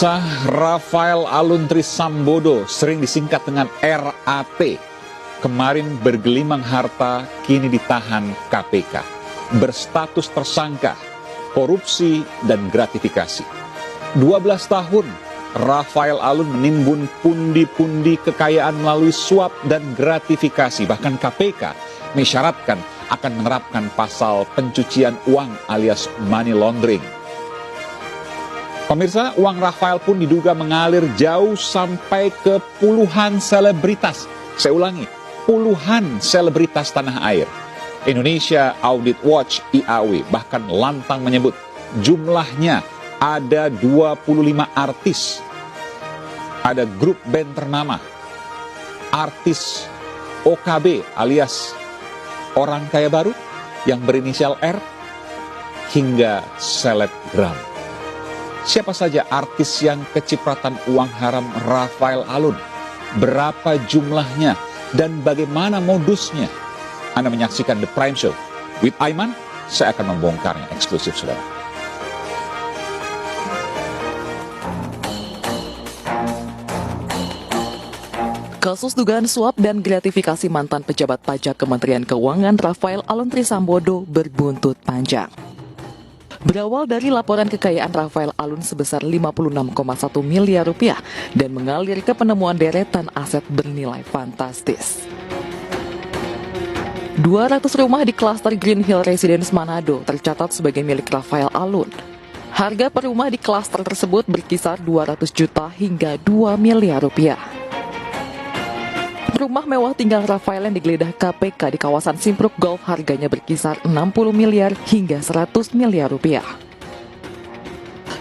Rafael Aluntri Sambodo, sering disingkat dengan RAT, kemarin bergelimang harta, kini ditahan KPK. Berstatus tersangka, korupsi dan gratifikasi. 12 tahun, Rafael Alun menimbun pundi-pundi kekayaan melalui suap dan gratifikasi. Bahkan KPK mengisyaratkan akan menerapkan pasal pencucian uang alias money laundering. Pemirsa, uang Rafael pun diduga mengalir jauh sampai ke puluhan selebritas. Saya ulangi, puluhan selebritas tanah air. Indonesia Audit Watch (IAW) bahkan lantang menyebut jumlahnya ada 25 artis. Ada grup band ternama, artis OKB alias orang kaya baru yang berinisial R, hingga selebgram. Siapa saja artis yang kecipratan uang haram Rafael Alun? Berapa jumlahnya? Dan bagaimana modusnya? Anda menyaksikan The Prime Show with Aiman, saya akan membongkarnya eksklusif, saudara. Kasus dugaan suap dan gratifikasi mantan pejabat pajak Kementerian Keuangan Rafael Aluntri Sambodo berbuntut panjang. Berawal dari laporan kekayaan Rafael Alun sebesar 56,1 miliar rupiah dan mengalir ke penemuan deretan aset bernilai fantastis. 200 rumah di klaster Green Hill Residence Manado tercatat sebagai milik Rafael Alun. Harga per rumah di klaster tersebut berkisar 200 juta hingga 2 miliar rupiah. Rumah mewah tinggal Rafael yang digeledah KPK di kawasan Simpruk Golf harganya berkisar 60 miliar hingga 100 miliar rupiah.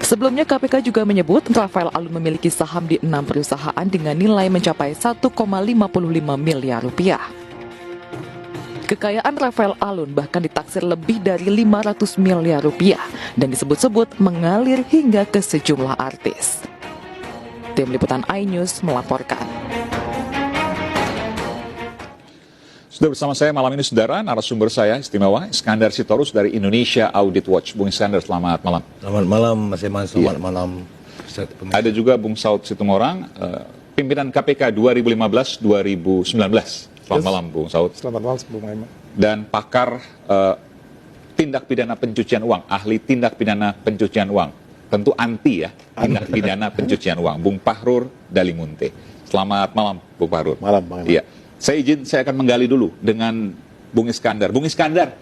Sebelumnya KPK juga menyebut Rafael Alun memiliki saham di 6 perusahaan dengan nilai mencapai 1,55 miliar rupiah. Kekayaan Rafael Alun bahkan ditaksir lebih dari 500 miliar rupiah dan disebut-sebut mengalir hingga ke sejumlah artis. Tim Liputan iNews melaporkan. Sudah bersama saya malam ini, saudara, narasumber saya istimewa, Iskandar Sitorus dari Indonesia Audit Watch. Bung Iskandar, selamat malam. Selamat malam, Mas Eman. Selamat malam. Ada juga Bung Saud Situmorang, pimpinan KPK 2015-2019. Selamat malam, Bung Saud. Selamat malam, Bung Eman. Dan pakar tindak pidana pencucian uang, ahli tindak pidana pencucian uang. Tentu anti ya, tindak pidana pencucian uang. Bung Pahrur Dalimunte. Selamat malam, Bung Pahrur. Malam, Bang Eman. Iya. Saya akan menggali dulu dengan Bung Iskandar. Bung Iskandar,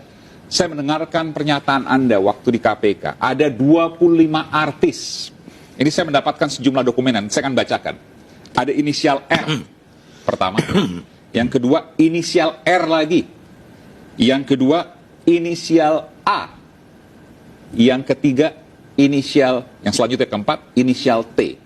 saya mendengarkan pernyataan Anda waktu di KPK. Ada 25 artis. Ini saya mendapatkan sejumlah dokumenan, saya akan bacakan. Ada inisial R pertama. Yang kedua, inisial R lagi. Yang kedua, inisial A. Yang ketiga, inisial, yang selanjutnya keempat, inisial T.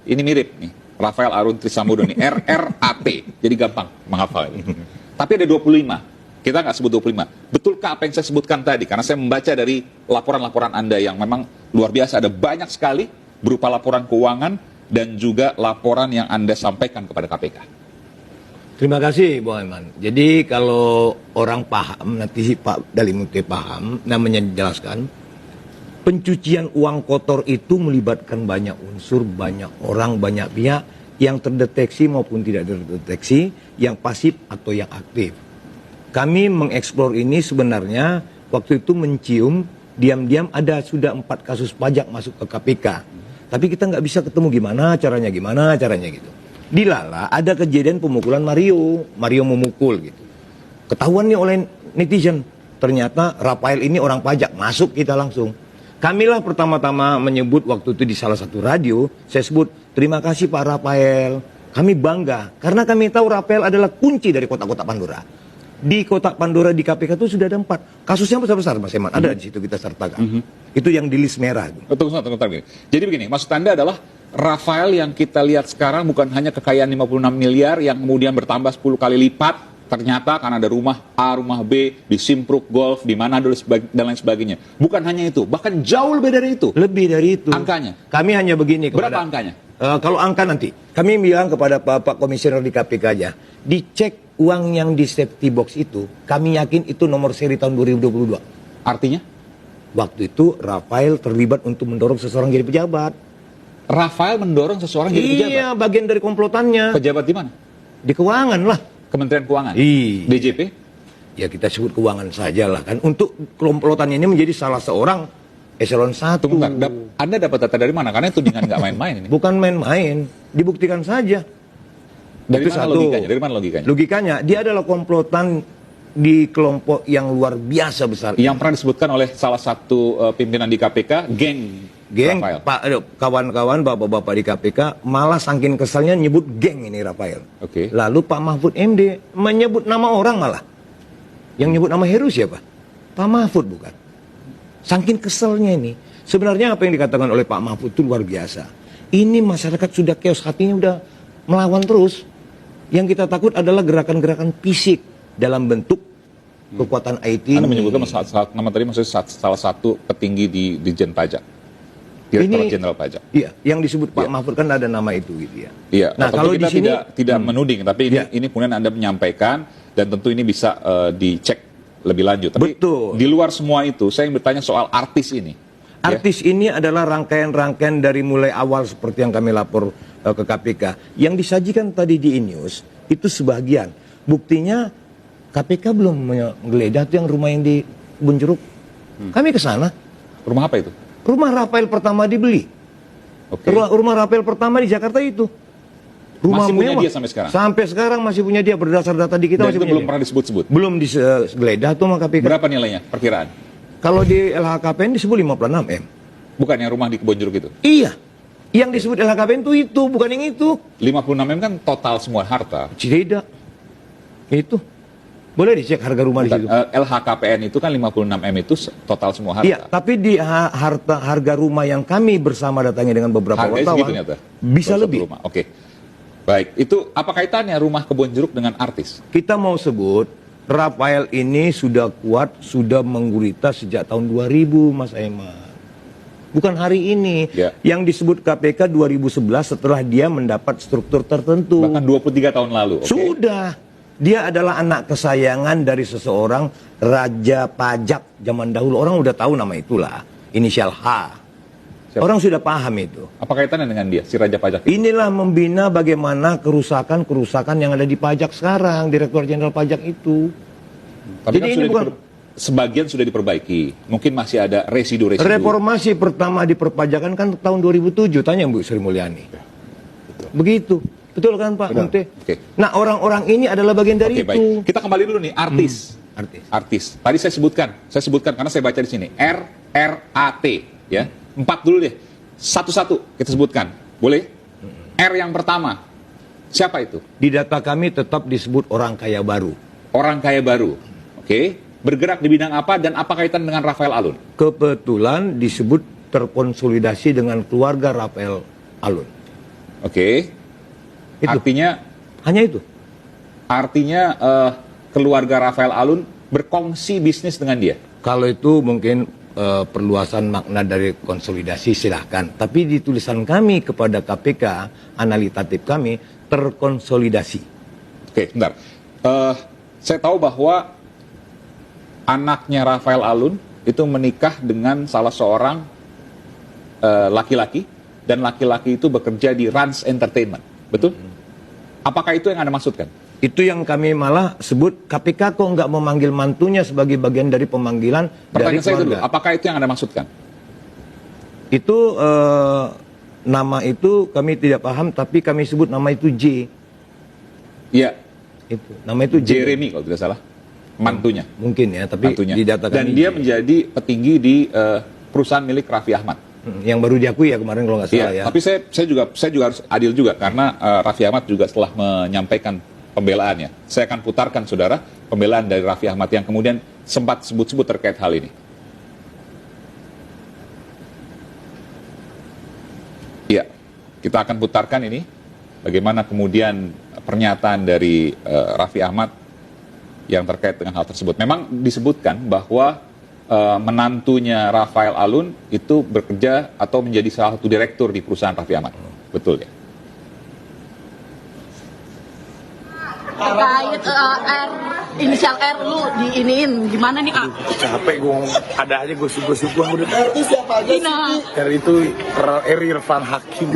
Ini mirip nih. Rafael Aluntri Sambodo nih, RRAT, jadi gampang menghafal ini. Tapi ada 25, kita nggak sebut 25. Betulkah apa yang saya sebutkan tadi? Karena saya membaca dari laporan-laporan Anda yang memang luar biasa, ada banyak sekali berupa laporan keuangan dan juga laporan yang Anda sampaikan kepada KPK. Terima kasih, Bung Eman. Jadi kalau orang paham, nanti Pak Dalimunte paham, namanya dijelaskan. Pencucian uang kotor itu melibatkan banyak unsur, banyak orang, banyak pihak yang terdeteksi maupun tidak terdeteksi, yang pasif atau yang aktif. Kami mengeksplor ini sebenarnya waktu itu mencium diam-diam ada sudah 4 kasus pajak masuk ke KPK. Tapi kita nggak bisa ketemu gimana caranya gitu. Di Lala ada kejadian pemukulan Mario memukul gitu. Ketahuan nih oleh netizen, ternyata Rafael ini orang pajak, masuk kita langsung. Kamilah pertama-tama menyebut waktu itu di salah satu radio, saya sebut, terima kasih Pak Rafael, kami bangga, karena kami tahu Rafael adalah kunci dari kotak-kotak Pandora. Di kotak Pandora di KPK itu sudah ada 4, kasusnya besar-besar Mas Eman, ada di situ kita sertakan. Itu yang di list merah. Tunggu. Jadi begini, maksud Anda adalah, Rafael yang kita lihat sekarang bukan hanya kekayaan 56 miliar yang kemudian bertambah 10 kali lipat, ternyata karena ada rumah A, rumah B, di Simpruk Golf, di Manado dan lain sebagainya. Bukan hanya itu, bahkan jauh lebih dari itu. Lebih dari itu. Angkanya? Kami hanya begini. Berapa angkanya? Kalau angka nanti, kami bilang kepada Pak Komisioner di KPK aja, dicek uang yang di safety box itu, kami yakin itu nomor seri tahun 2022. Artinya? Waktu itu Rafael terlibat untuk mendorong seseorang jadi pejabat. Rafael mendorong seseorang jadi pejabat. Iya, bagian dari komplotannya. Pejabat di mana? Di keuangan lah. Kementerian Keuangan. Iya. DJP? Ya kita sebut keuangan saja lah kan. Untuk komplotannya ini menjadi salah seorang eselon 1. Tunggu bentar. Anda dapat data dari mana? Karena tudingan nggak main-main ini. Bukan main-main, dibuktikan saja. Dari Itu mana satu. logikanya? Dari mana logikanya? Logikanya, dia adalah komplotan di kelompok yang luar biasa besar. Yang pernah disebutkan oleh salah satu pimpinan di KPK, geng Rafael. Kawan-kawan, bapak-bapak di KPK malah saking kesalnya nyebut geng ini Rafael. Oke. Lalu Pak Mahfud MD menyebut nama orang malah. Yang nyebut nama Heru siapa? Pak Mahfud bukan. Saking keselnya ini. Sebenarnya apa yang dikatakan oleh Pak Mahfud itu luar biasa. Ini masyarakat sudah chaos, hatinya udah melawan terus. Yang kita takut adalah gerakan-gerakan fisik dalam bentuk kekuatan IT. Anda menyebutkan nama tadi maksudnya salah satu petinggi di Ditjen Pajak. Direktur Jenderal Pajak. Iya, yang disebut Pak Iya. Mahfud kan ada nama itu gitu ya. Iya, Nah, tentu kalau kita di sini tidak menuding, tapi Iya. ini kemudian Anda menyampaikan dan tentu ini bisa dicek lebih lanjut. Tapi Betul. di luar semua itu, saya ingin bertanya soal artis ini. Artis ini adalah rangkaian-rangkaian dari mulai awal seperti yang kami lapor ke KPK. Yang disajikan tadi di E-News itu sebagian. Buktinya KPK belum menggeledah tuh yang rumah yang di Kebun Jeruk. Kami ke sana. Rumah apa itu? Rumah Rafael pertama dibeli. Oke. Rumah Rafael pertama di Jakarta itu. Rumah Masih punya mewah. dia sampai sekarang? Sampai sekarang masih punya dia, berdasar data di kita Dan masih itu punya belum dia. pernah disebut-sebut. Belum digeledah tuh sama KPK. Berapa nilainya? Perkiraan? Kalau di LHKPN disebut 56 M. Bukan yang rumah di Kebon Jeruk itu. Iya. Yang disebut LHKPN itu bukan yang itu. 56 M kan total semua harta. Tidak. Itu. Boleh dicek harga rumah di situ. LHKPN itu kan 56 M itu total semua harta. Iya, tapi di harga rumah yang kami bersama datangi dengan beberapa Harganya wartawan segitu ternyata? bisa Satu lebih. rumah. Oke. Baik, itu apa kaitannya rumah Kebon Jeruk dengan artis? Kita mau sebut Rafael ini sudah kuat, sudah menggurita sejak tahun 2000, Mas Aiman. Bukan hari ini. Ya. Yang disebut KPK 2011 setelah dia mendapat struktur tertentu. Bahkan 23 tahun lalu. oke? Sudah. Dia adalah anak kesayangan dari seseorang Raja Pajak zaman dahulu. Orang udah tahu nama itulah. Inisial H. Siapa? Orang sudah paham itu. Apa kaitannya dengan dia, si Raja Pajak? Inilah membina bagaimana kerusakan-kerusakan yang ada di pajak sekarang. Direktur Jenderal Pajak itu. Tapi Jadi kan ini sudah bukan sebagian sudah diperbaiki. Mungkin masih ada residu-residu. reformasi pertama di perpajakan kan tahun 2007. Tanya Bu Sri Mulyani. Begitu. Betul kan Pak Benar. Munte? Oke. Nah orang-orang ini adalah bagian dari Oke, itu. baik. Kita kembali dulu nih, artis. Artis. Tadi saya sebutkan karena saya baca di sini RRAT, ya. 4 dulu deh. Satu-satu kita sebutkan. Boleh? R yang pertama. Siapa itu? Di data kami tetap disebut orang kaya baru. Orang kaya baru. Oke. Bergerak di bidang apa dan apa kaitan dengan Rafael Alun? Kebetulan disebut terkonsolidasi dengan keluarga Rafael Alun. Oke. Itu. Artinya Hanya itu. keluarga Rafael Alun berkongsi bisnis dengan dia. Kalau itu mungkin perluasan makna dari konsolidasi silahkan. Tapi di tulisan kami kepada KPK, analitatif kami, terkonsolidasi. Oke, bentar. Saya tahu bahwa anaknya Rafael Alun itu menikah dengan salah seorang laki-laki dan laki-laki itu bekerja di Rans Entertainment. Betul? Apakah itu yang Anda maksudkan? Itu yang kami malah sebut KPK kok nggak memanggil mantunya sebagai bagian dari pemanggilan dari Pertanyaan saya itu dulu, keluarga. apakah itu yang Anda maksudkan? Itu nama itu kami tidak paham, tapi kami sebut nama itu J. Iya, Itu nama itu J. Jeremy kalau tidak salah, mantunya. Mungkin ya, tapi Mantunya. di data Dan kami dia J. menjadi petinggi di perusahaan milik Raffi Ahmad. Yang baru diakui ya kemarin kalau nggak salah Iya, ya. tapi saya juga harus adil juga karena Raffi Ahmad juga setelah menyampaikan pembelaannya. Saya akan putarkan saudara pembelaan dari Raffi Ahmad yang kemudian sempat sebut-sebut terkait hal ini. Iya, kita akan putarkan ini bagaimana kemudian pernyataan dari Raffi Ahmad yang terkait dengan hal tersebut. Memang disebutkan bahwa menantunya Rafael Alun itu bekerja atau menjadi salah satu direktur di perusahaan Raffi Ahmad. Betul ya? terkait R, inisial R lu diiniin gimana nih Kak? Capek gue ada aja gosip-gosip gue udah. R itu siapa aja sih? R itu Eri Irfan Hakim.